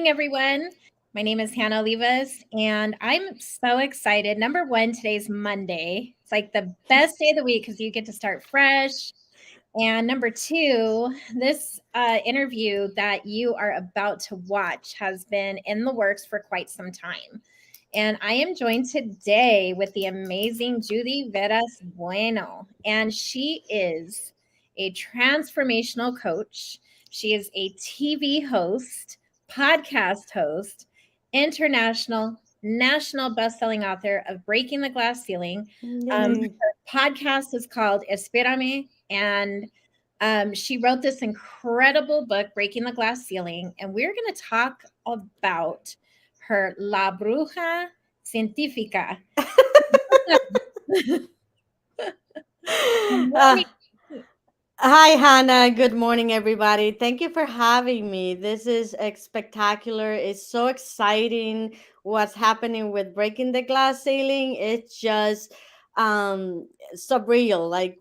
everyone. My name is Hanna and I'm so excited. Number one, today's Monday. It's like the best day of the week because you get to start fresh. And number two, this interview that you are about to watch has been in the works for quite some time. And I am joined today with the amazing Judy Veras Bueno. And she is a transformational coach. She is a TV host, podcast host, international, national best-selling author of Breaking the Glass Ceiling. Yay. Her podcast is called Espérame, and she wrote this incredible book, Breaking the Glass Ceiling, and we're going to talk about her La Bruja Científica. Uh, Hi, Hannah. Good morning, everybody. Thank you for having me. This is spectacular. It's so exciting what's happening with breaking the glass ceiling. It's just surreal. Like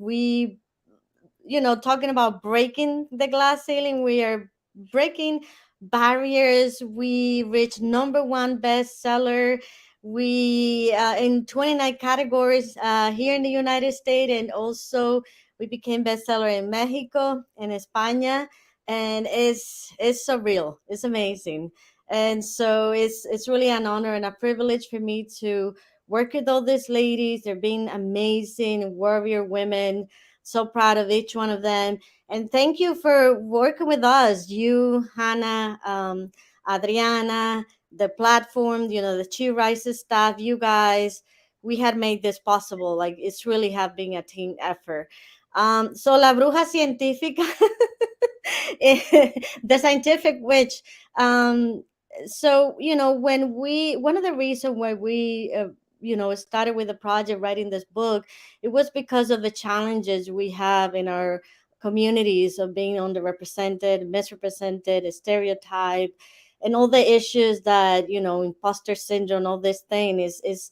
talking about breaking the glass ceiling, we are breaking barriers. We reached number one bestseller. We in 29 categories here in the United States, and also we became bestseller in Mexico and España, and it's surreal. It's amazing, and so it's really an honor and a privilege for me to work with all these ladies. They're being amazing warrior women. So proud of each one of them. And thank you for working with us, you, Hannah, Adriana, the platform, the Chi Rises staff, you guys. We had made this possible. Like, it's really have been a team effort. So La Bruja Científica, the scientific witch. So, one of the reasons why we started with the project writing this book, it was because of the challenges we have in our communities of being underrepresented, misrepresented, stereotyped, and all the issues that imposter syndrome, all this thing is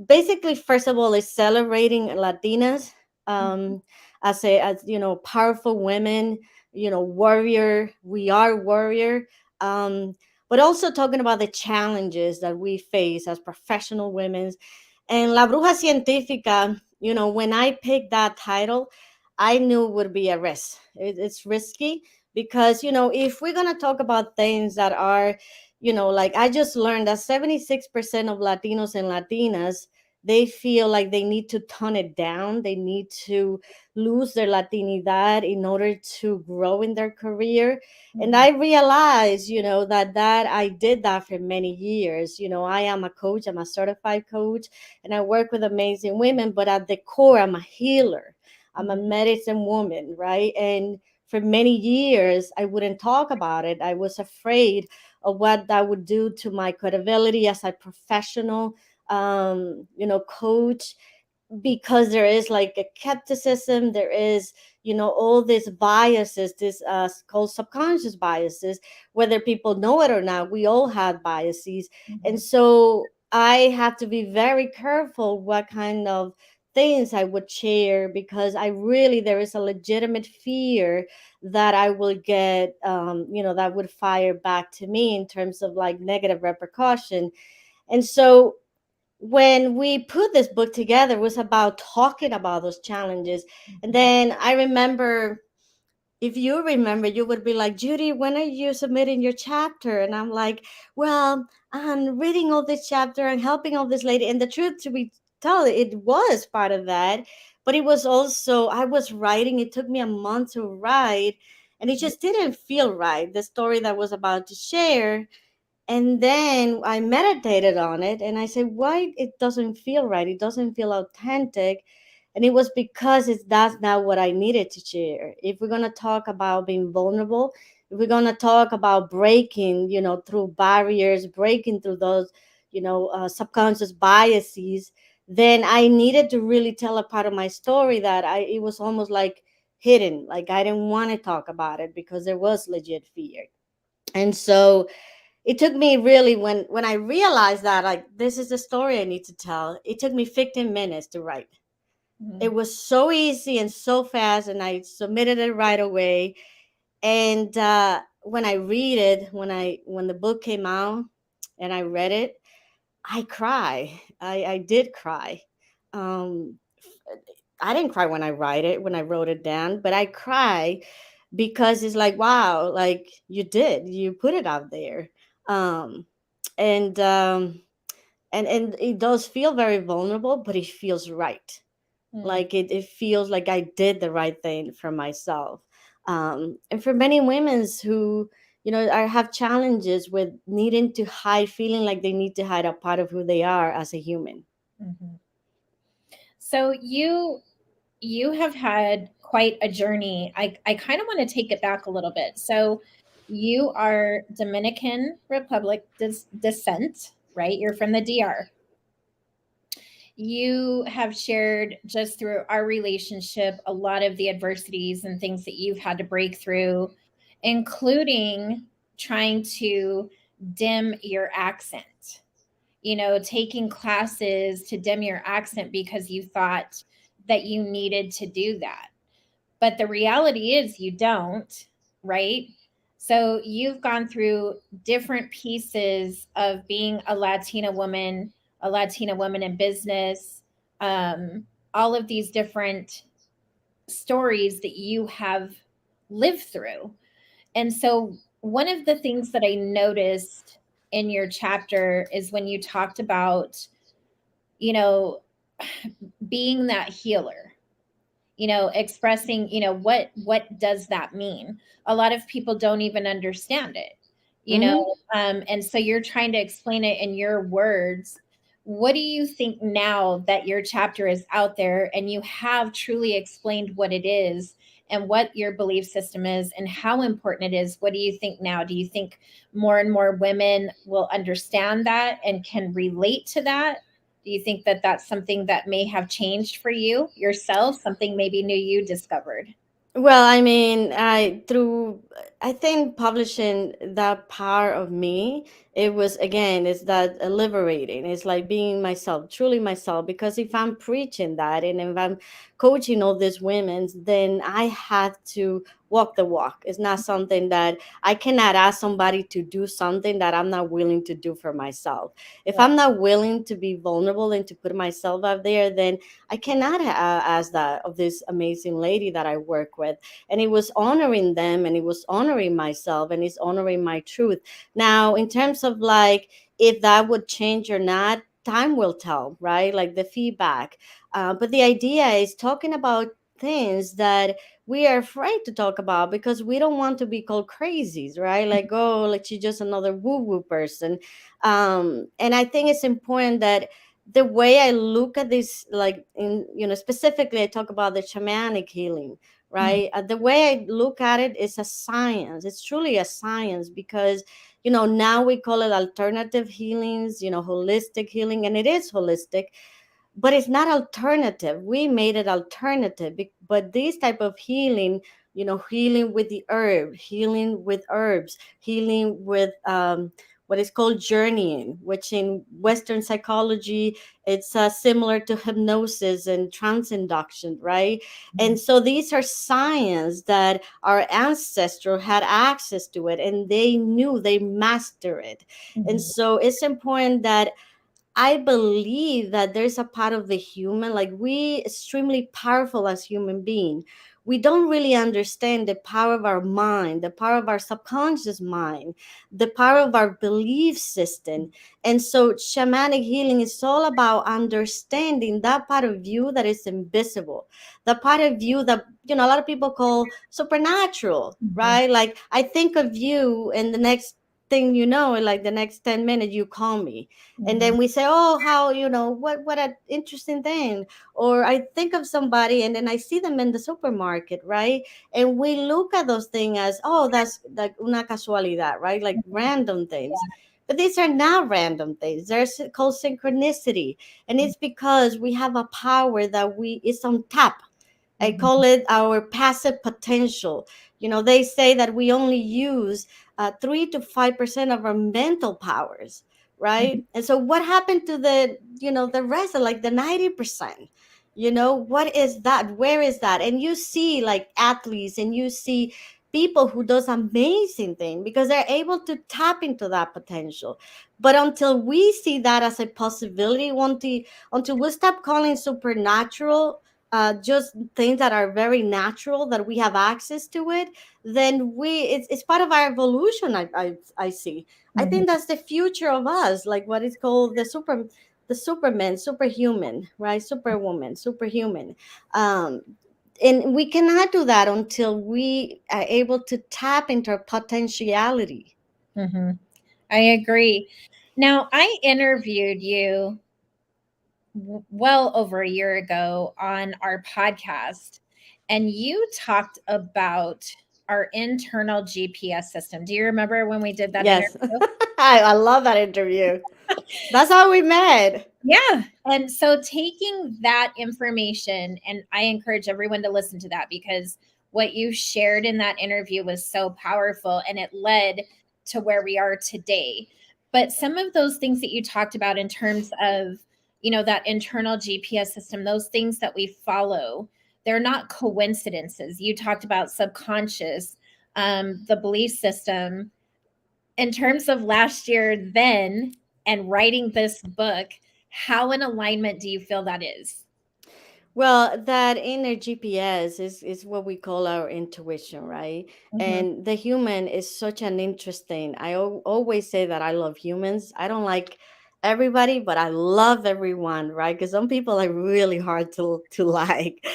basically, first of all, is celebrating Latinas as powerful women, warrior. We are warrior. Um, but also talking about the challenges that we face as professional women. And La Bruja Científica, when I picked that title, I knew it would be a risk. It's risky because, if we're going to talk about things that are, like I just learned that 76% of Latinos and Latinas, they feel like they need to tone it down. They need to lose their Latinidad in order to grow in their career. And I realized, that I did that for many years. I am a coach, I'm a certified coach, and I work with amazing women, but at the core, I'm a healer. I'm a medicine woman, right? And for many years, I wouldn't talk about it. I was afraid of what that would do to my credibility as a professional, coach, because there is like a skepticism. There is all these biases, this called subconscious biases, whether people know it or not. We all have biases. And so I have to be very careful what kind of things I would share, because I really, there is a legitimate fear that I will get, that would fire back to me in terms of like negative repercussion. And so when we put this book together, it was about talking about those challenges. And then I remember, if you remember, you would be like, Judy, when are you submitting your chapter? And I'm like, well, I'm reading all this chapter and helping all this lady. And the truth to be told, it was part of that, but it was also, I was writing, it took me a month to write, and it just didn't feel right, the story that I was about to share. And then I meditated on it and I said, why it doesn't feel right? It doesn't feel authentic. And it was because that's not what I needed to share. If we're gonna talk about being vulnerable, if we're gonna talk about breaking, through barriers, breaking through those, subconscious biases, then I needed to really tell a part of my story that it was almost like hidden. Like I didn't want to talk about it because there was legit fear. And so it took me really, when I realized that, like, this is the story I need to tell, it took me 15 minutes to write. It was so easy and so fast, and I submitted it right away. And when I read it, when the book came out and I read it, I cry. I did cry. Um, I didn't cry when I wrote it down, but I cry because it's like, wow, like you put it out there. Um, and and it does feel very vulnerable, but it feels right. Mm, Like it feels like I did the right thing for myself. And for many women's who, have challenges with needing to hide, feeling like they need to hide a part of who they are as a human. mhm. So you have had quite a journey. I kind of want to take it back a little bit. So you are Dominican Republic descent, right? You're from the DR. You have shared just through our relationship a lot of the adversities and things that you've had to break through, including trying to dim your accent, taking classes to dim your accent because you thought that you needed to do that. But the reality is you don't, right? So you've gone through different pieces of being a Latina woman in business, um, all of these different stories that you have lived through. And so one of the things that I noticed in your chapter is when you talked about, you know, being that healer, expressing, what does that mean? A lot of people don't even understand it, you know Hmm. and so you're trying to explain it in your words. What do you think now that your chapter is out there and you have truly explained what it is and what your belief system is and how important it is? What do you think now? Do you think more and more women will understand that and can relate to that? Do you think that that's something that may have changed for you yourself, something maybe new you discovered? Well, I mean, I think publishing that part of me, it was again, it's that liberating. It's like being myself, truly myself. Because if I'm preaching that and if I'm coaching all these women, then I have to walk the walk. It's not something that I cannot ask somebody to do something that I'm not willing to do for myself. If Yeah. I'm not willing to be vulnerable and to put myself out there, then I cannot ask that of this amazing lady that I work with. And it was honoring them and it was honoring myself and it's honoring my truth. Now, in terms of like if that would change or not, time will tell, right? Like the feedback. But the idea is talking about things that we are afraid to talk about because we don't want to be called crazies, right? Like, oh, like she's just another woo woo person. And I think it's important that the way I look at this, like in, specifically, I talk about the shamanic healing, Mhm, right? The way I look at it is a science. It's truly a science because, now we call it alternative healings, holistic healing, and it is holistic, but it's not alternative. We made it alternative, but this type of healing, healing with the herb, healing with herbs, healing with what is called journeying, which in Western psychology, it's similar to hypnosis and trance induction, right? mhm, And so these are science that our ancestors had access to it and they knew, they master it. And mhm, so it's important that I believe that there's a part of the human, like we extremely powerful as human being. We don't really understand the power of our mind, the power of our subconscious mind, the power of our belief system. And so shamanic healing is all about understanding that part of you that is invisible, the part of you that, a lot of people call supernatural, mhm, right? Like I think of you and the next thing like the next 10 minutes you call me and mhm, then we say, oh, how, what an interesting thing. Or I think of somebody and then I see them in the supermarket, right? And we look at those things as, oh, that's like una casualidad, right? Like mhm. random things. But these are not random things. They're called synchronicity. And it's because we have a power that it's on tap. I Mhm, call it our passive potential. They say that we only use 3 to 5% of our mental powers, mhm, right? And so, what happened to the rest of like the 90%? What is that? Where is that? And you see like athletes, and you see people who does amazing thing because they're able to tap into that potential. But until we see that as a possibility, until we stop calling supernatural just things that are very natural, that we have access to it, then it's part of our evolution. I see. I Mhm. think that's the future of us, like what is called the superman, superhuman, right? Superwoman, superhuman. um and we cannot do that until we are able to tap into our potentiality. Mhm. I agree. Now, I interviewed you well over a year ago on our podcast, and you talked about our internal GPS system. Do you remember when we did that Yes. interview? I love that interview. That's how we met. Yeah. And so taking that information, and I encourage everyone to listen to that because what you shared in that interview was so powerful and it led to where we are today. But some of those things that you talked about in terms of, that internal GPS system, those things that we follow, they're not coincidences. You talked about subconscious, the belief system. In terms of last year, then, and writing this book, how in alignment do you feel that is? Well, that inner GPS is what we call our intuition, right? Mhm. And the human is such an interesting. Always say that I love humans. I don't like everybody, but I love everyone, right? Because some people are really hard to like.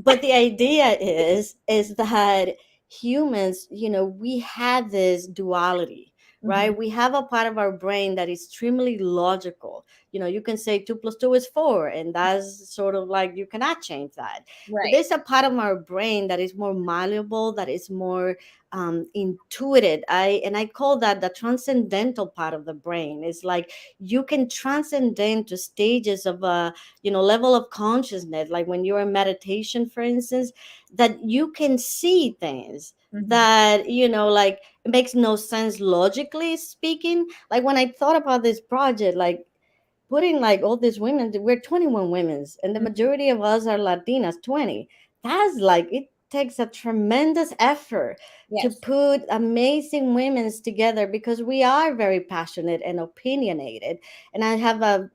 But the idea is that humans, we have this duality, Mhm. right? We have a part of our brain that is extremely logical. You can say 2 plus 2 is 4, and that's sort of like you cannot change that. But Right. there's a part of our brain that is more malleable, that is more intuitive. I call that the transcendental part of the brain. It's like you can transcend to stages of a level of consciousness, like when you're in meditation, for instance, that you can see things Mhm. that like it makes no sense logically speaking. Like when I thought about this project, like putting like all these women, we're 21 women's and the Mhm. majority of us are Latinas, 20. That's like, it takes a tremendous effort to Yes. put amazing women's together because we are very passionate and opinionated, and I have a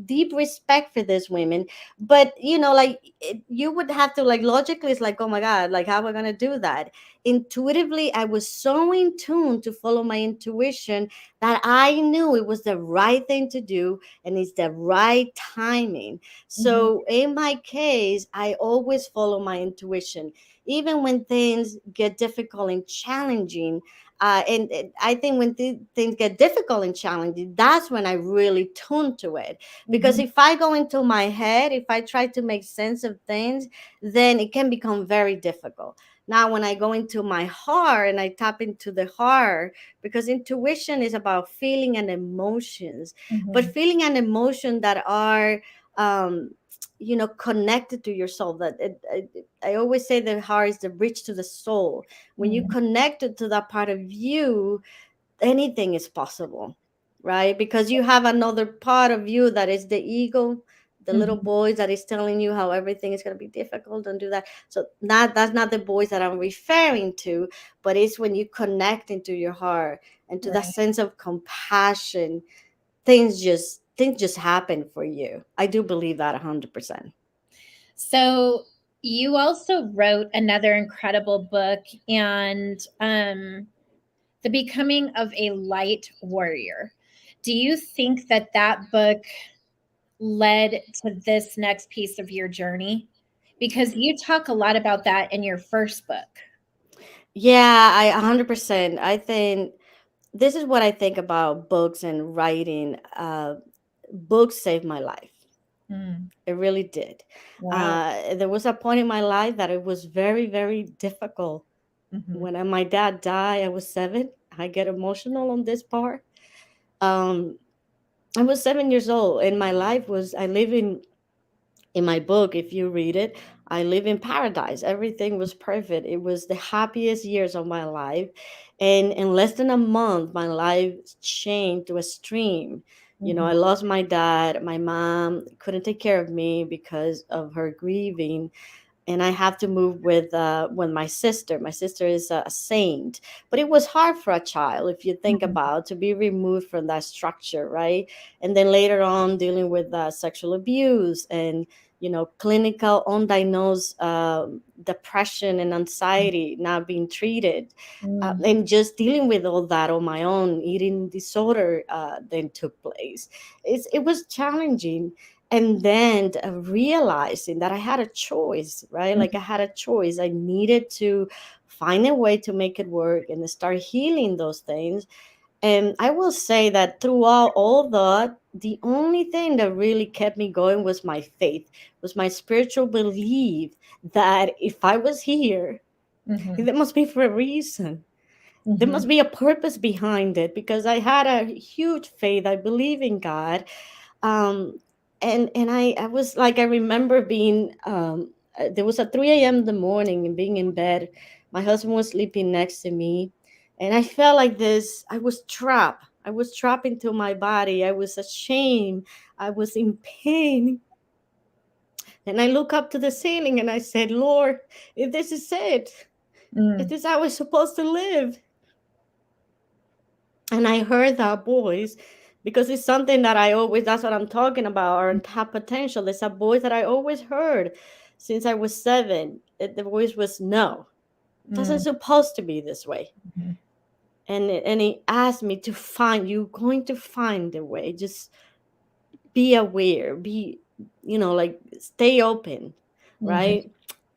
deep respect for these women. But like you would have to, like, logically, it's like, oh my god, like how are we going to do that? Intuitively, I was so in tune to follow my intuition that I knew it was the right thing to do and it's the right timing. Mhm. So in my case, I always follow my intuition, even when things get difficult and challenging. And I think when things get difficult and challenging, that's when I really tune to it. Because Mhm. if I go into my head, if I try to make sense of things, then it can become very difficult. Now, when I go into my heart and I tap into the heart, because intuition is about feeling and emotions, but Mhm. feeling and emotion that are um connected to your soul. I always say the heart is the bridge to the soul. When you Mhm. connect it to that part of you, anything is possible, right? Because you have another part of you that is the ego, the little Mhm. boys that is telling you how everything is going to be difficult. Don't do that. So that's not the boys that I'm referring to, but it's when you connect into your heart and to that Right. sense of compassion, things just happen for you. I do believe that 100%. So you also wrote another incredible book, and The Becoming of a Light Warrior. Do you think that that book led to this next piece of your journey? Because you talk a lot about that in your first book. Yeah, I 100%. I think this is what I think about books and writing. Books saved my life. Mm. It really did. Wow. There was a point in my life that it was very, very difficult. Mhm. When my dad died, I was 7. I get emotional on this part. Um, I was 7 years old, and my life was, I live in my book, if you read it, I live in paradise. Everything was perfect. It was the happiest years of my life. And in less than a month, my life changed to a stream. Mhm. I lost my dad. My mom couldn't take care of me because of her grieving. and I have to move with my sister. My sister is a saint, but it was hard for a child, if you think Mhm. about, to be removed from that structure, right? And then later on, dealing with sexual abuse and clinical undiagnosed depression and anxiety not being treated, Mhm. and just dealing with all that on my own. Eating disorder then took place. It was challenging, and then realizing that I had a choice, right? Like I had a choice. I needed to find a way to make it work and start healing those things. And I will say that throughout all that, the only thing that really kept me going was my faith, was my spiritual belief that if I was here, Mhm. it must be for a reason. There Mhm. must be a purpose behind it, because I had a huge faith. I believe in God. Um and and I was like, I remember being there was a 3 a.m. in the morning and being in bed. My husband was sleeping next to me, and I felt like this. I was trapped into my body. I was ashamed. I was in pain. And I look up to the ceiling and I said, Lord, if this is it, if Mm. this is how we're supposed to live. And I heard that voice, because it's something that I always, that's what I'm talking about, our untapped potential. It's a voice that I always heard since I was 7. The voice was, no, it doesn't Mm. supposed to be this way. Mhm. And he asked me to find, you're going to find the way. Just be aware, be, like stay open, Mhm. right?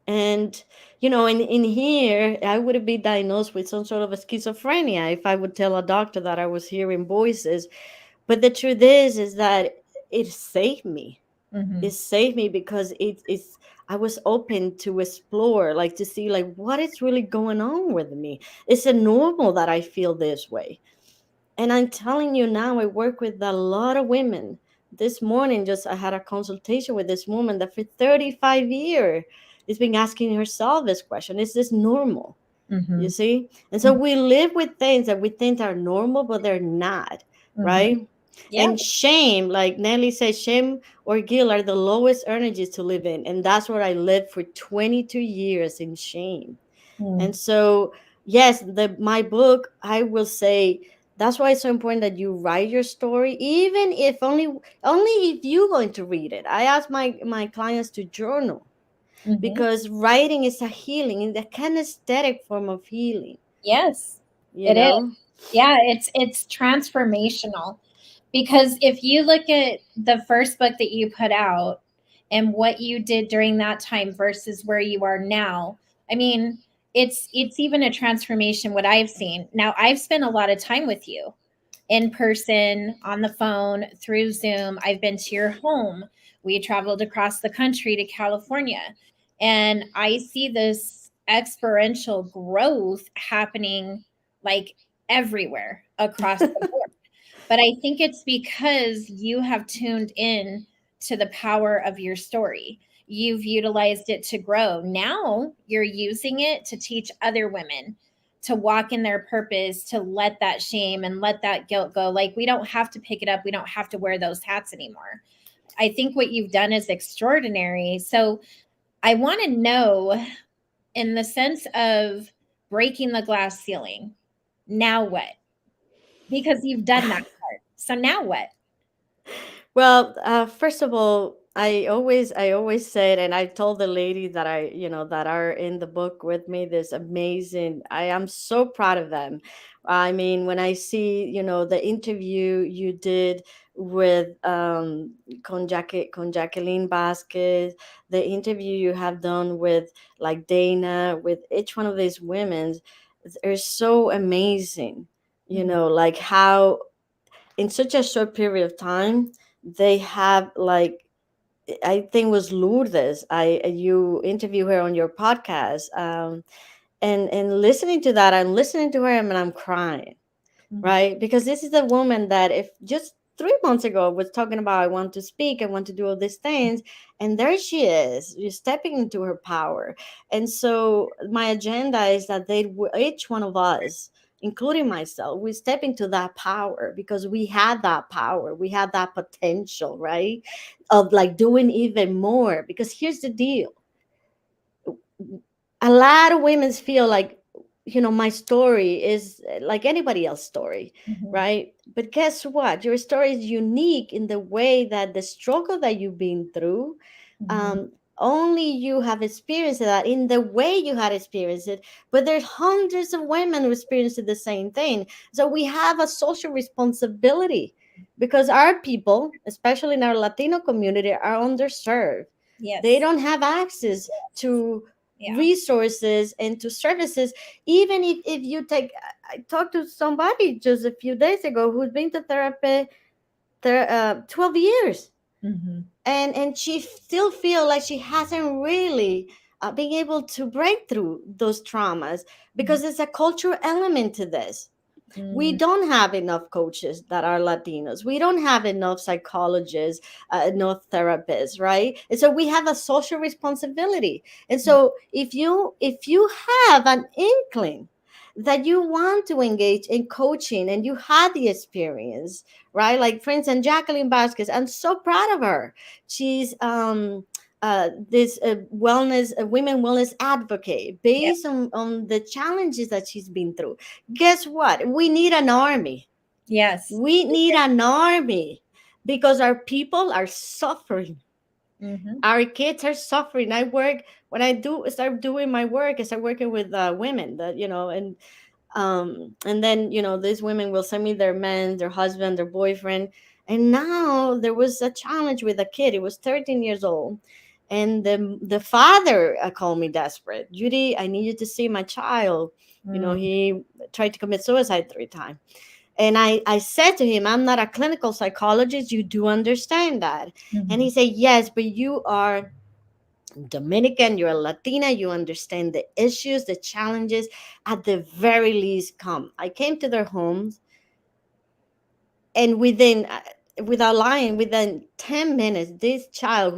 And in here, I would be diagnosed with some sort of a schizophrenia if I would tell a doctor that I was hearing voices. But the truth is that it saved me. It Mhm. saved me because it's I was open to explore, like to see like what is really going on with me. Is it normal that I feel this way? And I'm telling you now, I work with a lot of women. This morning, just I had a consultation with this woman that for 35 years has been asking herself this question: is this normal? You Mhm. see? And so Mhm. we live with things that we think are normal, but they're not, Mhm. right? Yeah. And shame, like Nelly said, shame or guilt are the lowest energies to live in. And that's where I lived for 22 years, in shame. Mm. And so, yes, my book, I will say, that's why it's so important that you write your story, even if only if you're going to read it. I ask my clients to journal, Mhm. because writing is a healing, and the kinesthetic form of healing, Yes, you it is. know? Yeah, it's transformational. Because if you look at the first book that you put out and what you did during that time versus where you are now, I mean, it's even a transformation what I've seen. Now, I've spent a lot of time with you in person, on the phone, through Zoom. I've been to your home. We traveled across the country to California. And I see this exponential growth happening like everywhere across the board. But I think it's because you have tuned in to the power of your story. You've utilized it to grow. Now you're using it to teach other women to walk in their purpose, to let that shame and let that guilt go. Like, we don't have to pick it up, we don't have to wear those hats anymore. I think what you've done is extraordinary. So, I want to know, in the sense of breaking the glass ceiling, now what? Because you've done that part. So, now what? Well, first of all, I always said, and I told the lady that that are in the book with me, this amazing. I am so proud of them. I mean, when I see, the interview you did with con Jacqueline Vasquez, the interview you have done with like Dana, with each one of these women, are so amazing. Mhm. Like how in such a short period of time they have like, I think it was Lourdes, I you interview her on your podcast, and listening to that, I'm listening to her and I'm crying, Mhm. right? Because this is a woman that, if just 3 months ago, was talking about, I want to speak, I want to do all these things, and there she is, you're stepping into her power. And so my agenda is that each one of us, including myself, we step into that power, because we had that power, we had that potential, right? Of like doing even more. Because here's the deal: a lot of women feel like, my story is like anybody else's story, Mhm. right? But guess what, your story is unique in the way that the struggle that you've been through, Mhm. um, only you have experienced that in the way you had experienced it. But there's hundreds of women who experienced the same thing. So we have a social responsibility, because our people, especially in our Latino community, are underserved. They Yes. don't have access to Yeah. resources and to services. Even if you take, I talked to somebody just a few days ago who's been to therapy 12 years, Mhm. and she still feel like she hasn't really been able to break through those traumas, Mhm. because there's a cultural element to this. We Mm. don't have enough coaches that are Latinos. We don't have enough psychologists, enough therapists, right? And so we have a social responsibility. And so if you have an inkling that you want to engage in coaching and you had the experience, right? Like, for instance, Jacqueline Vasquez, I'm so proud of her. She's this wellness, women wellness advocate, Yep. based on the challenges that she's been through. Guess what? We need an army. Yes. We need an army, because our people are suffering. Mhm. Our kids are suffering. I work, when I do start doing my work, I start working with women that, and then, these women will send me their men, their husband, their boyfriend. And now there was a challenge with a kid. He was 13 years old, and the father called me desperate. Judy, I need you to see my child. Mm. He tried to commit suicide 3 times. And I said to him, I'm not a clinical psychologist. You do understand that. And Mhm. he said, yes, but you are Dominican, you're a Latina, you understand the issues, the challenges. At the very least, come. I came to their homes, and without lying, within 10 minutes, this child,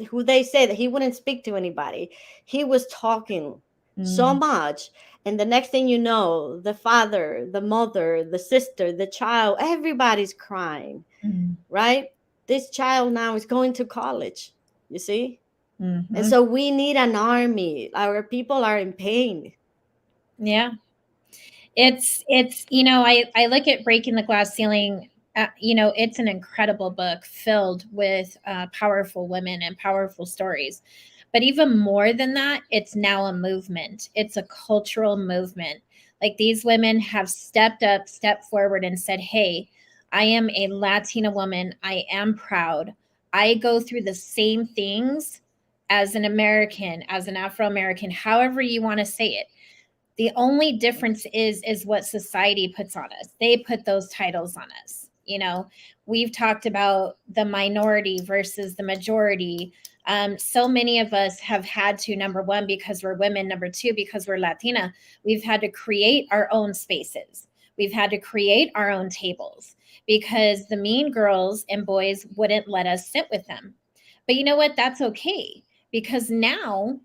who they said that he wouldn't speak to anybody, he was talking so Mhm. much. And the next thing you know, the father, the mother, the sister, the child, everybody's crying, Mhm. right? This child now is going to college, you see? And Mhm. so we need an army. Our people are in pain. Yeah. I look at Breaking the Glass Ceiling. It's an incredible book filled with powerful women and powerful stories. But even more than that, it's now a movement. It's a cultural movement. Like, these women have stepped up, stepped forward, and said, "Hey, I am a Latina woman. I am proud. I go through the same things as an American, as an Afro American, however you want to say it. The only difference is what society puts on us. They put those titles on us. We've talked about the minority versus the majority. So many of us have had to, number one, because we're women, number two, because we're Latina, we've had to create our own spaces. We've had to create our own tables because the mean girls and boys wouldn't let us sit with them. But you know what? That's okay, because now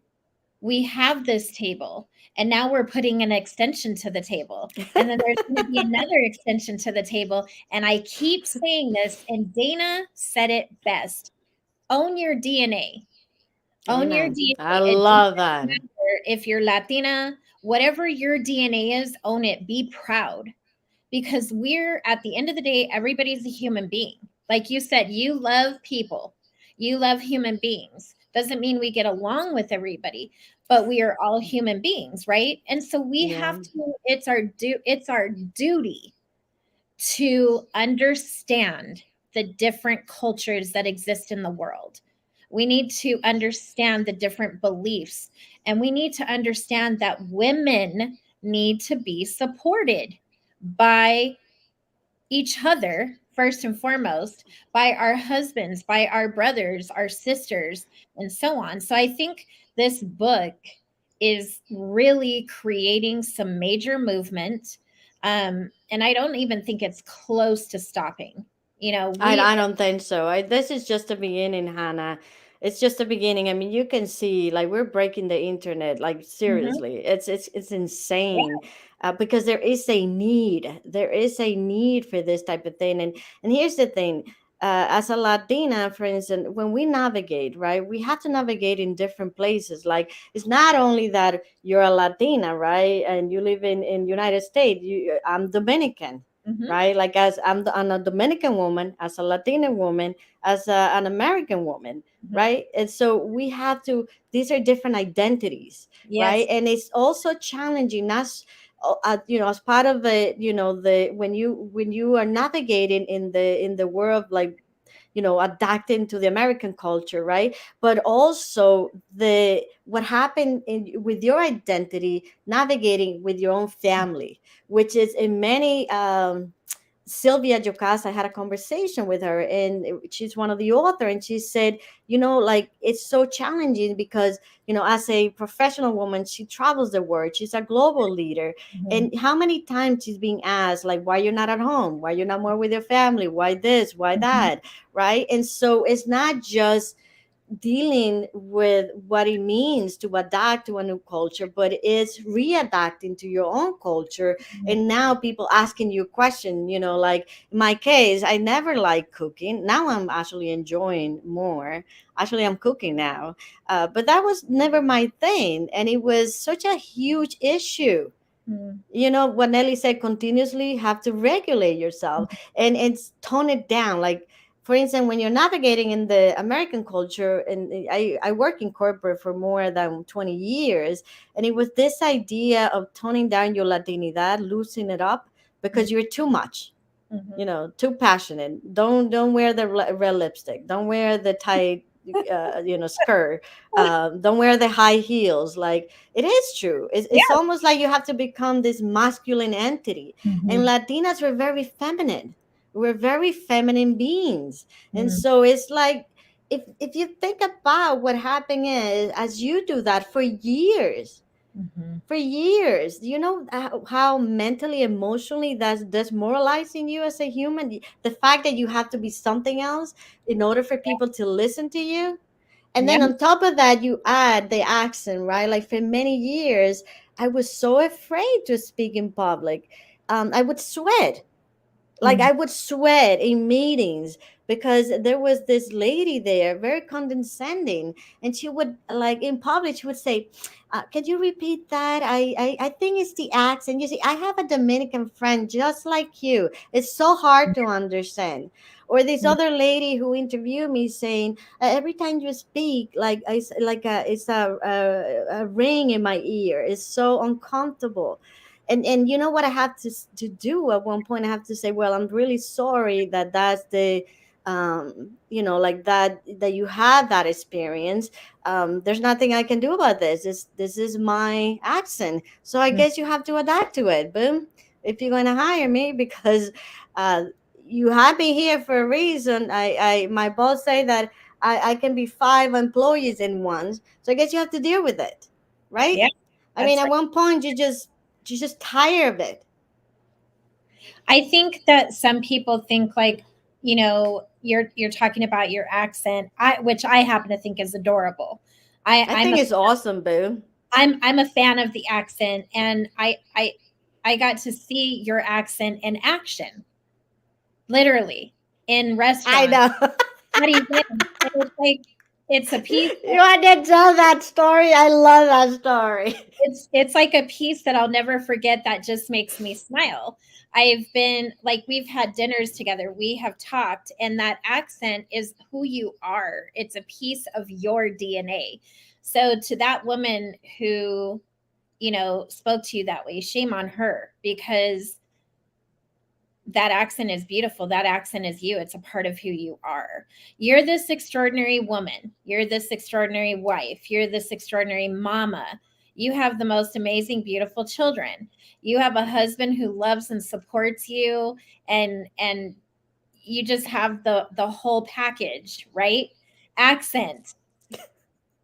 we have this table, and now we're putting an extension to the table, and then there's going to be another extension to the table. And I keep saying this, and Dana said it best: own your DNA. Own your Amen. I DNA. It love doesn't that. matter if you're Latina, whatever your DNA is, own it. Be proud, because we're, at the end of the day, everybody's a human being. Like you said, you love people, you love human beings. Doesn't mean we get along with everybody, but we are all human beings, right? And so we Yeah. have to, it's our duty to understand the different cultures that exist in the world. We need to understand the different beliefs, and we need to understand that women need to be supported by each other, first and foremost, by our husbands, by our brothers, our sisters, and so on. So I think this book is really creating some major movement. And I don't even think it's close to stopping. I don't think so. This is just the beginning, Hannah. It's just the beginning. I mean, you can see, like, we're breaking the internet. Like, Mhm. seriously, it's insane, Yeah. because there is a need. There is a need for this type of thing. And here's the thing. as a Latina, for instance, when we navigate, right, we have to navigate in different places. Like, it's not only that you're a Latina, right, and you live in United States. I'm Dominican, Mm-hmm. right? Like, as I'm a Dominican woman, as a Latina woman, as an American woman, Mm-hmm. right? And so we have to. These are different identities, right? Yes. And it's also challenging us, as part of the, the when you are navigating in the world, like, adapting to the American culture, right? But also the what happened with your identity navigating with your own family, which is in many, Sylvia Jocasta, I had a conversation with her, and she's one of the author, and she said, like, it's so challenging because, as a professional woman, she travels the world, she's a global leader, Mm-hmm. and how many times she's being asked, like, why you're not at home, why you're not more with your family, why this, why Mm-hmm. that, right? And so it's not just dealing with what it means to adapt to a new culture, but it's readapting to your own culture. And now people asking you question, like in my case, I never liked cooking. Now I'm actually enjoying more. Actually, I'm cooking now. But that was never my thing. And it was such a huge issue. Mm-hmm. What Nelly said, continuously have to regulate yourself and tone it down. Like, for instance, when you're navigating in the American culture, and I work in corporate for more than 20 years, and it was this idea of toning down your Latinidad, loosening it up because you're too much, Mm-hmm. too passionate. Don't wear the red lipstick, don't wear the tight skirt, don't wear the high heels. Like, it is true, it's Yeah. almost like you have to become this masculine entity. And Mm-hmm. Latinas were very feminine, we're very feminine beings. And Mm-hmm. so it's like, if you think about what happened is, as you do that for years, Mm-hmm. how mentally, emotionally that's demoralizing you as a human. The fact that you have to be something else in order for people to listen to you. And Yeah. then on top of that, you add the accent, right? Like, for many years, I was so afraid to speak in public. I would sweat, like, Mm-hmm. I would sweat in meetings because there was this lady there, very condescending, and she would, like, in public, she would say, can you repeat that? I think it's the accent. You see, I have a Dominican friend just like you, it's so hard to understand. Or this other lady who interviewed me saying, every time you speak, like, it's a ring in my ear, it's so uncomfortable. And you know what I have to do at one point? I have to say, well, I'm really sorry that that's the, like, that you had that experience. There's nothing I can do about this. This is my accent, so I guess you have to adapt to it. Boom. If you're going to hire me, because uh, you had me here for a reason. My boss say that I can be 5 employees in one, so I guess you have to deal with it, right? Yeah. I mean, That's at right. one point, you're just tired of it. I think that some people think like, you're talking about your accent, which I happen to think is adorable. I, I I'm think a it's awesome, boo. I'm a fan of the accent, and I got to see your accent in action, literally in I restaurants, know. at events, and it's like it's a piece. You want to tell that story? I love that story. It's like a piece that I'll never forget that just makes me smile. I've been like we've had dinners together, we have talked, and that accent is who you are. It's a piece of your DNA. So to that woman who, spoke to you that way, shame on her, because that accent is beautiful. That accent is you. It's a part of who you are. You're this extraordinary woman. You're this extraordinary wife. You're this extraordinary mama. You have the most amazing, beautiful children. You have a husband who loves and supports you, and you just have the whole package, right? Accent,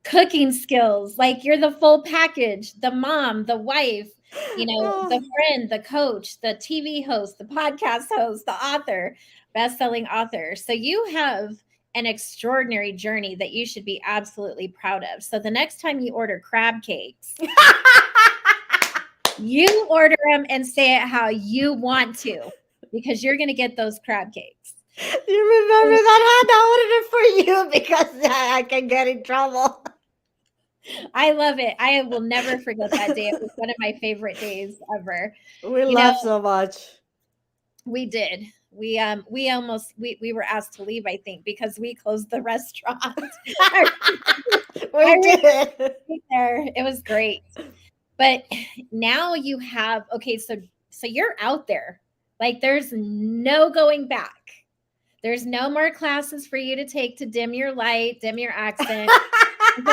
cooking skills, like you're the full package, the mom, the wife, the friend, the coach, the TV host, the podcast host, the author, best-selling author. So you have an extraordinary journey that you should be absolutely proud of. So the next time you order crab cakes, you order them and say it how you want to, because you're going to get those crab cakes. You remember that? I ordered it for you because I can get in trouble. I love it. I will never forget that day. It was one of my favorite days ever. We You know, laugh so much. we did. We almost we were asked to leave, I think, because we closed the restaurant. I, I We remember did. being there. It was great. But now you have okay, so you're out there. Like there's no going back. There's no more classes for you to take to dim your light, dim your accent.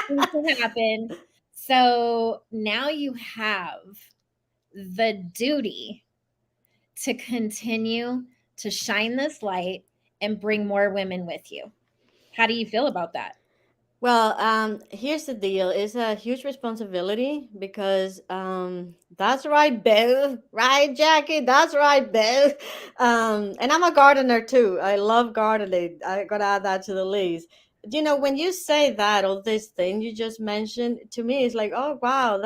Things to happen. So now you have the duty to continue to shine this light and bring more women with you. How do you feel about that? Well, here's the deal. It's a huge responsibility because that's right, Bill. Right, Jackie? That's right, Bill. And I'm a gardener too. I love gardening. I gotta add that to the list. You know, when you say that, all this thing you just mentioned, to me, it's like, oh wow,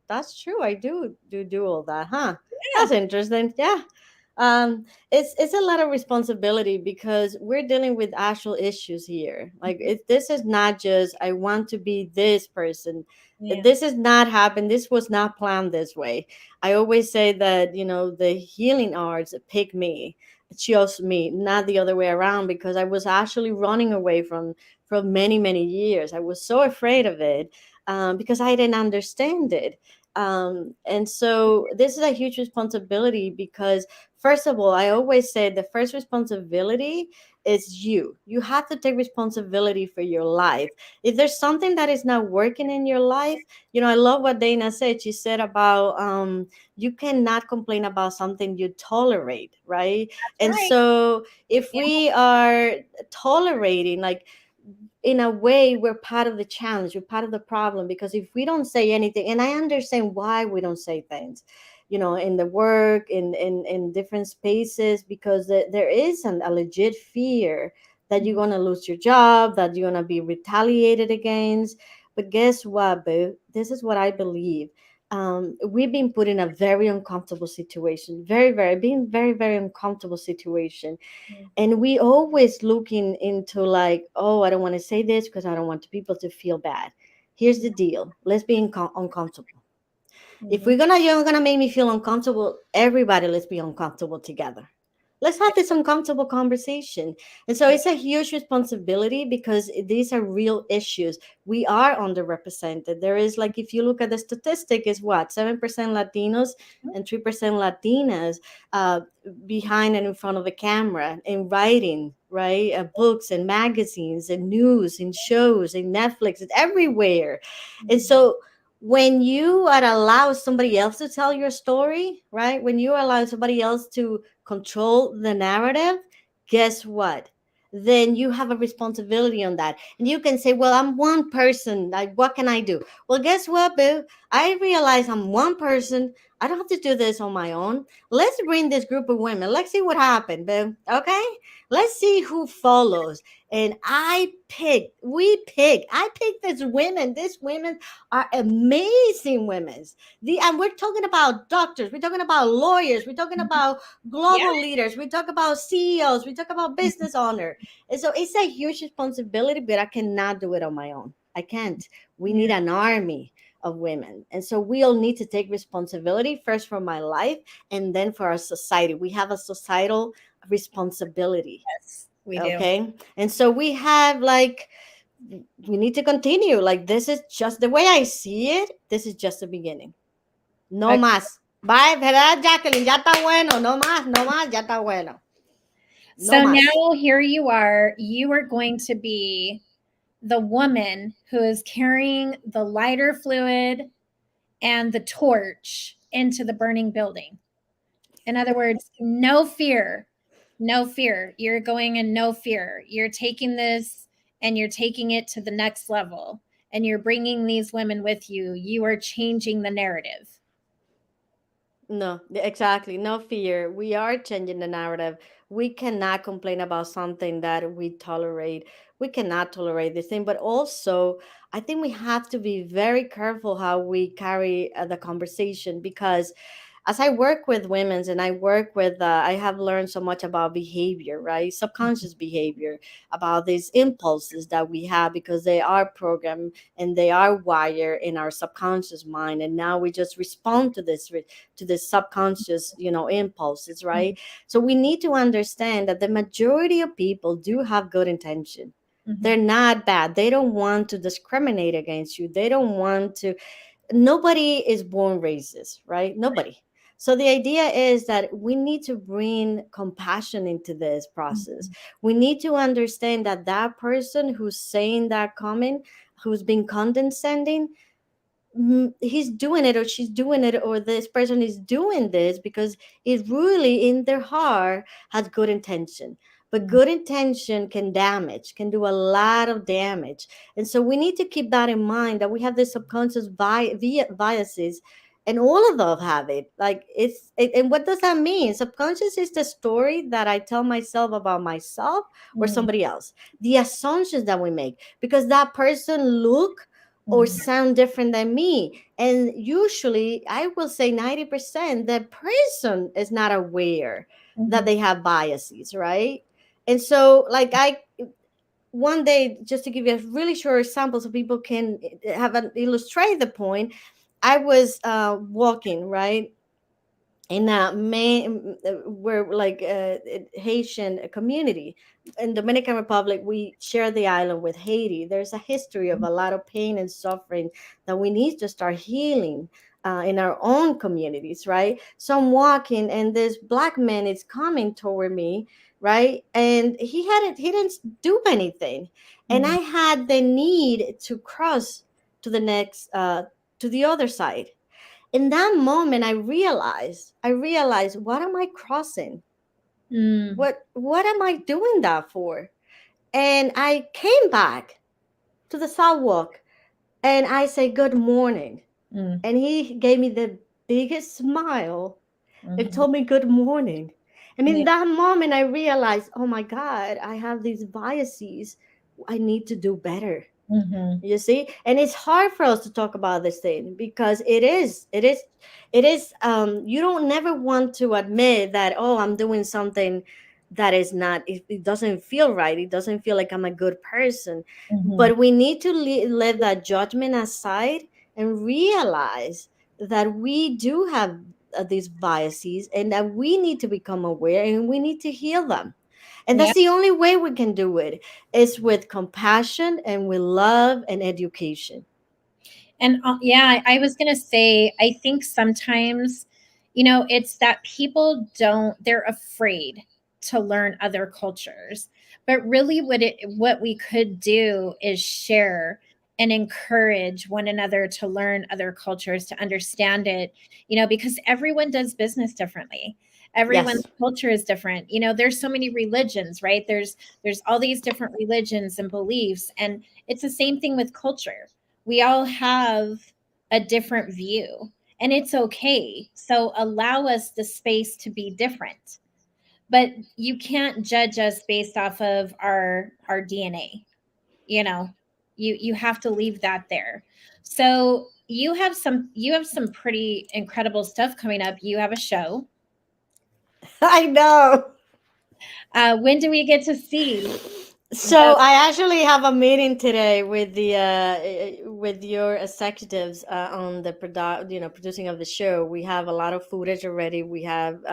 that's true. I do all that, huh? Yeah. That's interesting. Yeah. It's a lot of responsibility because we're dealing with actual issues here. Like this is not just I want to be this person. Yeah. This is not happened. This was not planned this way. I always say that, the healing arts pick me, chose me, not the other way around, because I was actually running away from many, many years. I was so afraid of it, because I didn't understand it. And so this is a huge responsibility because, first of all, I always say the first responsibility is you. You have to take responsibility for your life. If there's something that is not working in your life, I love what Dana said. She said about you cannot complain about something you tolerate, right? That's And right. so if Yeah. we are tolerating, like, in a way, we're part of the challenge, we're part of the problem, because if we don't say anything, and I understand why we don't say things, in the work, in different spaces, because there is a legit fear that you're Mhm. going to lose your job, that you're going to be retaliated against. But guess what, boo? This is what I believe. We've been put in a very uncomfortable situation, being very, very uncomfortable situation, and we always looking into, like, oh, I don't want to say this because I don't want people to feel bad. Here's the deal. Let's be uncomfortable. If Mhm. you're gonna make me feel uncomfortable, everybody, let's be uncomfortable together. Let's have this uncomfortable conversation. And so Yeah. it's a huge responsibility because these are real issues. We are underrepresented. There is, like, if you look at the statistic, is what, 7% Latinos and 3% Latinas, uh, behind and in front of a camera, in writing, right? Books and magazines and news and shows and Netflix, it's everywhere. And Mhm. so when you are allow somebody else to tell your story, right? When you allow somebody else to control the narrative, guess what? Then you have a responsibility on that. And you can say, well, I'm one person. Like, what can I do? Well, guess what, boo? I realize I'm one person. I don't have to do this on my own. Let's bring this group of women. Let's see what happened, boo. Okay? Let's see who follows. And I picked these women. These women are amazing women. And we're talking about doctors, we're talking about lawyers, we're talking Mhm. about Yeah. global leaders, we talk about CEOs, we talk about Mhm. business owner. And so it's a huge responsibility, but I cannot do it on my own. I can't. We need Yeah. an army of women. And so we all need to take responsibility, first for my life and then for our society. We have a societal responsibility. Yes, we do. Okay. And so we have, like, we need to continue. Like, this is just the way I see it. This is just the beginning. No Okay. más. Bye, ¿verdad, Jacqueline? Ya está bueno. No más, no más, ya está bueno. No So más. now here you are. You are going to be the woman who is carrying the lighter fluid and the torch into the burning building. In other words, no fear, no fear. You're going in no fear. You're taking this and you're taking it to the next level and you're bringing these women with you. You are changing the narrative. No, exactly. No fear. We are changing the narrative. We cannot complain about something that we tolerate. We cannot tolerate this thing. But also, I think we have to be very careful how we carry the conversation, because as I work with women's and I work with, I have learned so much about behavior, right? Subconscious behavior, about these impulses that we have because they are programmed and they are wired in our subconscious mind. And now we just respond to to this subconscious, impulses, right? So we need to understand that the majority of people do have good intention. Mhm. They're not bad. They don't want to discriminate against you. They don't want to. Nobody is born racist, right? Nobody. So the idea is that we need to bring compassion into this process. Mhm. We need to understand that that person who's saying that comment, who's being condescending, he's doing it or she's doing it or this person is doing this because it really in their heart has good intention, but Mhm. good intention can do a lot of damage. And so we need to keep that in mind, that we have this subconscious biases, and all of us have it. Like and what does that mean? Subconscious is the story that I tell myself about myself or Mhm. somebody else, the assumptions that we make because that person look or Mhm. sound different than me. And usually, I will say 90%, the person is not aware that Mhm. they have biases, right? And so, like, one day, just to give you a really short example so people can have an illustrate the point, I was walking, right? In a main we're like a Haitian community in Dominican Republic. We share the island with Haiti. There's a history of a lot of pain and suffering that we need to start healing in our own communities, right? So I'm walking and this black man is coming toward me, right? And he didn't do anything, and I Mhm. had the need to cross to the next to the other side. In that moment, I realized, what am I crossing? Mm. What am I doing that for? And I came back to the sidewalk and I say good morning. Mm. And he gave me the biggest smile and Mhm. told me good morning. And in Yeah. that moment I realized, oh my God, I have these biases. I need to do better. Mhm. You see, and it's hard for us to talk about this thing because it is you don't never want to admit that, oh, I'm doing something that is not, it doesn't feel right, it doesn't feel like I'm a good person. Mhm. But we need to let that judgment aside and realize that we do have these biases and that we need to become aware and we need to heal them. And Yeah. that's the only way we can do it, is with compassion and with love and education. And yeah, I was going to say, I think sometimes, it's that people they're afraid to learn other cultures. But really, what we could do is share and encourage one another to learn other cultures, to understand it, because everyone does business differently. Everyone's Yes. culture is different. There's so many religions, right? There's all these different religions and beliefs, and it's the same thing with culture. We all have a different view, and it's okay. So allow us the space to be different. But you can't judge us based off of our DNA. You know, you have to leave that there. So you have some pretty incredible stuff coming up. You have a show. I know. When do we get to see So the I actually have a meeting today with the with your executives on the producing of the show. We have a lot of footage already. We have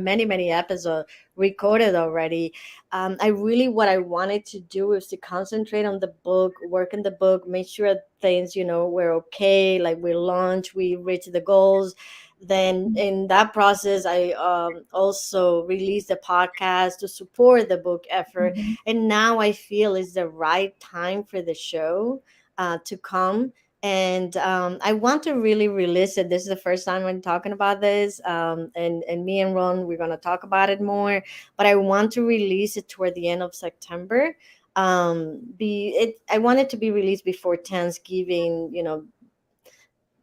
many episodes recorded already. I really, what I wanted to do is to concentrate on the book, work in the book, make sure things were okay, like we launch, we reach the goals. Then in that process, I also released a podcast to support the book effort. Mhm. And now I feel is the right time for the show to come. And I want to really release it. This is the first time I'm talking about this, and me and Ron, we're going to talk about it more. But I want to release it toward the end of September. I want it to be released before Thanksgiving,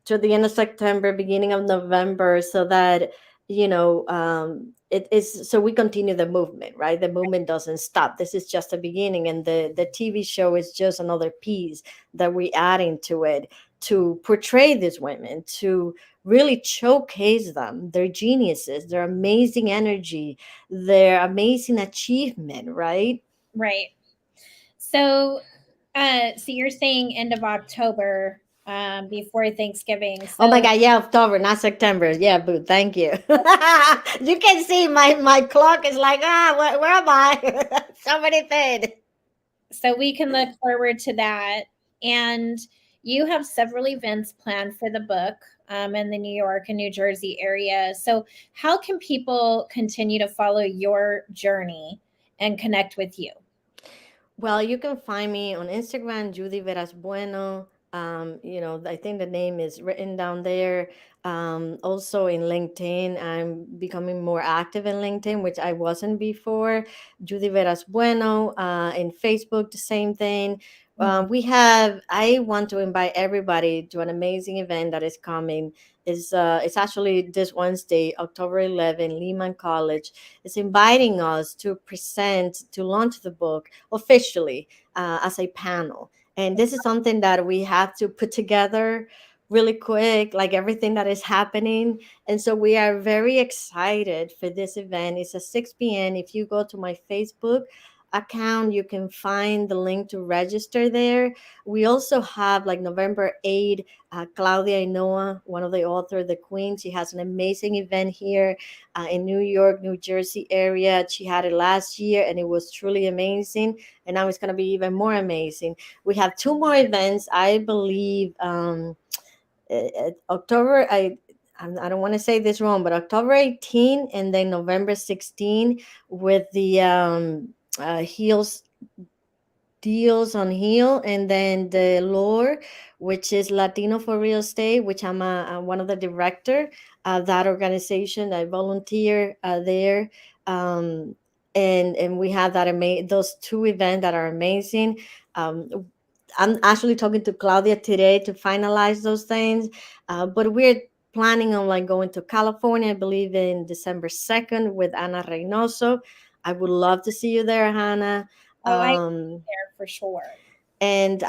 to the end of September, beginning of November, so that it is, so we continue the movement, right? The movement doesn't stop. This is just a beginning, and the TV show is just another piece that we add into it to portray these women, to really showcase them, their geniuses, their amazing energy, their amazing achievement, right? Right. So, so you're saying end of October, before Thanksgiving. Oh my So, God, yeah, October, not September. Yeah, boo, thank you. You can see my clock is like, where am I? So many things. so we can look forward to that. And you have several events planned for the book, in the New York and New Jersey area. So, how can people continue to follow your journey and connect with you? Well, you can find me on Instagram, Judy Veras Bueno. I think the name is written down there. Also in LinkedIn, I'm becoming more active in LinkedIn, which I wasn't before. Judy Veras Bueno. In Facebook, the same thing. Mhm. I want to invite everybody to an amazing event that is coming. It's actually this Wednesday, October 11, Lehman College is inviting us to present, to launch the book officially as a panel. And this is something that we have to put together really quick, like everything that is happening. And so we are very excited for this event. It's at 6 p.m. If you go to my Facebook account, you can find the link to register there. We also have like November 8th, Claudia Inoa, one of the authors, the Queen. She has an amazing event here in New York, New Jersey area. She had it last year and it was truly amazing. And now it's going to be even more amazing. We have two more events, I believe. October, I don't want to say this wrong, but October 18 and then November 16 with the Heels Deals on Heal, and then the Lore, which is Latino for Real Estate, which I'm one of the director of that organization. I volunteer there, um, and we have those two events that are amazing. Um, I'm actually talking to Claudia today to finalize those things, but we're planning on like going to California, I believe in December 2nd with Ana Reynoso. I would love to see you there, Hannah. Oh, I Um, there for sure. and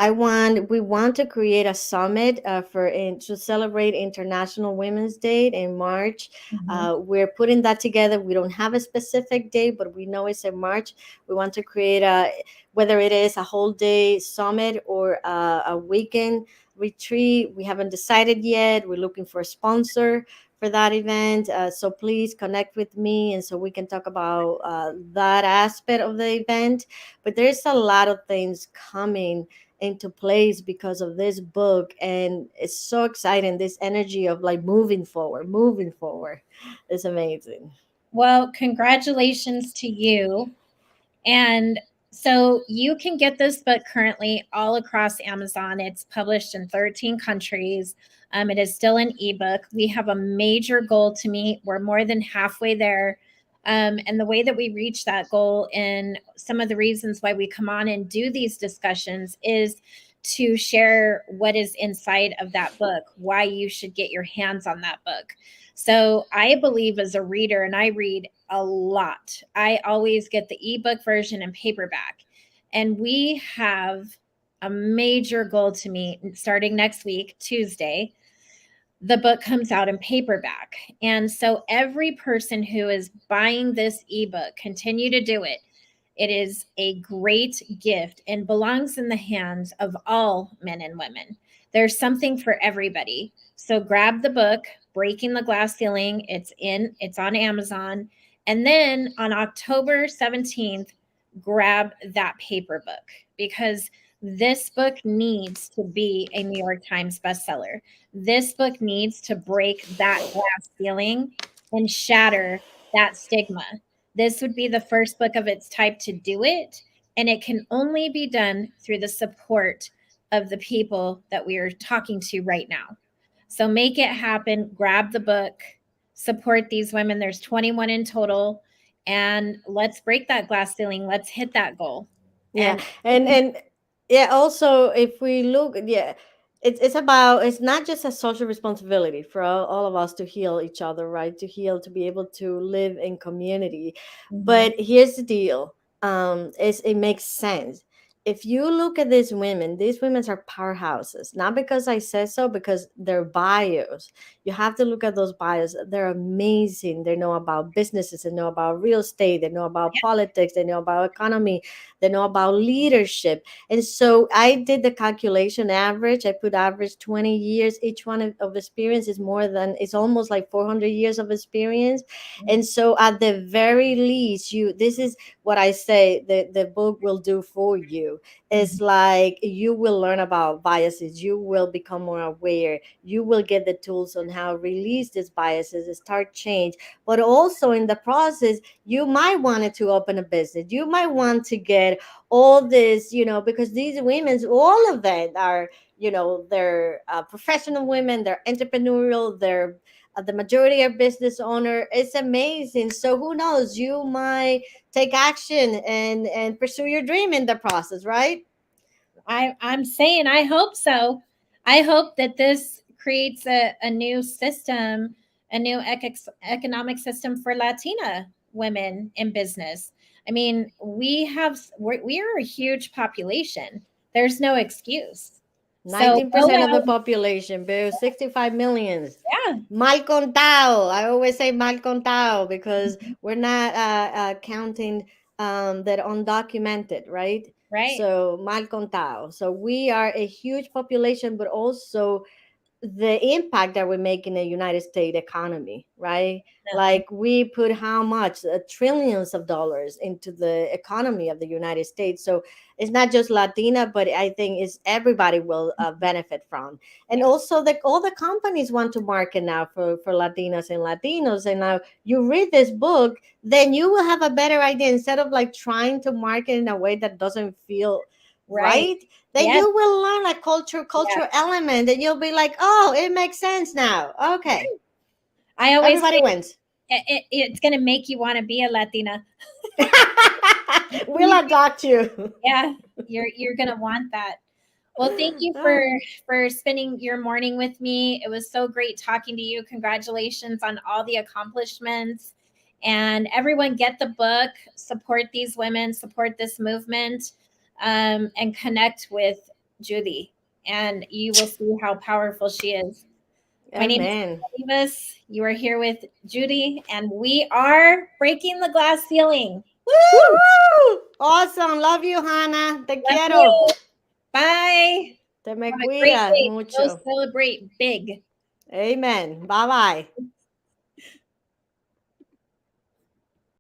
we want to create a summit to celebrate International Women's Day in March. Mhm. We're putting that together. We don't have a specific date, but we know it's in March. We want to create whether it is a whole day summit or a weekend retreat. We haven't decided yet. We're looking for a sponsor for that event. So please connect with me, and so we can talk about that aspect of the event. But there's a lot of things coming into place because of this book, and it's so exciting. This energy of like moving forward is amazing. Well, congratulations to you. And so you can get this book currently all across Amazon. It's published in 13 countries. It is still an ebook. We have a major goal to meet. We're more than halfway there. And the way that we reach that goal, and some of the reasons why we come on and do these discussions, is to share what is inside of that book, why you should get your hands on that book. So I believe as a reader, and I read a lot, I always get the ebook version and paperback. And we have a major goal to meet starting next week, Tuesday. The book comes out in paperback. And so every person who is buying this ebook, continue to do it. It is a great gift and belongs in the hands of all men and women. There's something for everybody. So grab the book, Breaking the Glass Ceiling. It's on Amazon. And then on October 17th, grab that paper book, because this book needs to be a New York Times bestseller. This book needs to break that glass ceiling and shatter that stigma. This would be the first book of its type to do it, and it can only be done through the support of the people that we are talking to right now. So make it happen, grab the book, support these women. There's 21 in total, and let's break that glass ceiling. Let's hit that goal. Yeah, And and yeah, also if we look, yeah, it's not just a social responsibility for all of us to heal each other, right? To heal, to be able to live in community. Mhm. But here's the deal: is it makes sense. if you look at these women are powerhouses. Not because I said so, because their bios. You have to look at those bios. They're amazing. They know about businesses. They know about real estate. They know about politics. They know about economy. They know about leadership. And so I did the calculation average. I put average 20 years. Each one of experience is more than, it's almost like 400 years of experience. And so at the very least, this is what I say the book will do for you. It's Mhm. like you will learn about biases, you will become more aware, you will get the tools on how to release these biases and start change. But also in the process, you might want to open a business, you might want to get all this, because these women, all of them are, they're professional women, they're entrepreneurial, they're the majority are business owner. It's amazing. So who knows, you might take action and pursue your dream in the process, right? I'm saying I hope so. I hope that this creates a new system, a new economic system for Latina women in business. I mean, we are a huge population. There's no excuse. So go 19% of the out. population, Bill, 65 millions. Yeah. Mal contado. I always say mal contado because Mhm. we're not counting that undocumented, right? Right. So mal contado. So we are a huge population, but also the impact that we make in the United States economy, right? Definitely. Like we put how much trillions of dollars into the economy of the United States. So it's not just Latina, but I think it's everybody will benefit from. And Yeah. also, all the companies want to market now for Latinas and Latinos. And now you read this book, then you will have a better idea instead of like trying to market in a way that doesn't feel Right. right. Then Yes. you will learn a Yeah. cultural element, and you'll be like, oh, it makes sense now. Okay, I always everybody say wins. it's going to make you want to be a Latina. We'll adopt you. Yeah, you're gonna want that. Well, thank you for spending your morning with me. It was so great talking to you. Congratulations on all the accomplishments. And everyone, get the book, support these women, support this movement, and connect with Judy. And you will see how powerful she is. My name is Amen. Davis. You are here with Judy, and we are breaking the glass ceiling. Woo! Woo! Awesome. Love you, Hannah. Te Love quiero. you. Bye. Te me Have a great cuidas day. Go mucho. celebrate big. Amen. Bye bye.